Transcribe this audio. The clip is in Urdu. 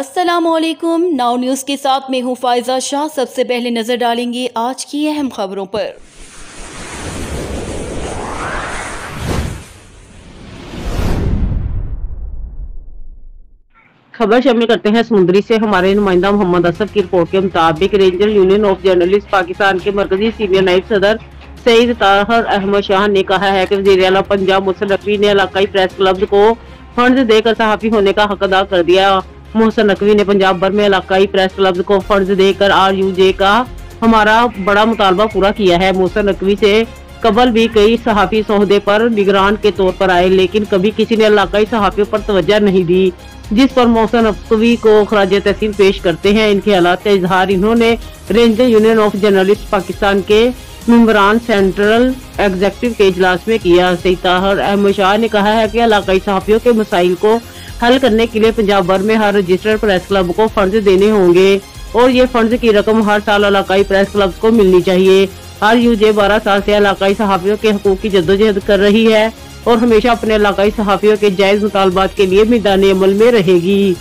السلام علیکم، ناؤ نیوز کے ساتھ میں ہوں فائزہ شاہ۔ سب سے پہلے نظر ڈالیں گے آج کی اہم خبروں پر۔ خبر شامل کرتے ہیں سمندری سے۔ ہمارے نمائندہ محمد اسد کی رپورٹ کے مطابق ranger union of journalist Pakistan کے مرکزی سینئر نائب صدر سید طاہر احمد شاہ نے کہا ہے کہ وزیر اعلیٰ پنجاب محسن نقوی نے علاقائی پریس کلبز کو فنڈز دے کر صحافی ہونے کا حق ادا کر دیا۔ محسن نقوی نے پنجاب بھر میں علاقائی پریس کلبز کو فنڈز دے کر RUJ کا ہمارا بڑا مطالبہ پورا کیا ہے۔ محسن نقوی سے قبل بھی کئی صحافی اس عہدے پر نگران کے طور پر آئے، لیکن کبھی کسی نے علاقائی صحافیوں پر توجہ نہیں دی، جس پر محسن نقوی کو خراج تحسین پیش کرتے ہیں۔ ان کے حالات کا اظہار انہوں نے ranger union of journalist Pakistan کے ممبران سینٹرل ایگزیکٹو کے اجلاس میں کیا۔ سید طاہر احمد شاہ نے کہا ہے کہ علاقائی صحافیوں کے مسائل کو حل کرنے کے لیے پنجاب بھر میں ہر رجسٹرڈ پریس کلب کو فنڈز دینے ہوں گے اور یہ فنڈز کی رقم ہر سال علاقائی پریس کلبز کو ملنی چاہیے۔ RUJ 12 سال سے علاقائی صحافیوں کے حقوق کی جدوجہد کر رہی ہے اور ہمیشہ اپنے علاقائی صحافیوں کے جائز مطالبات کے لیے میدان عمل میں رہے گی۔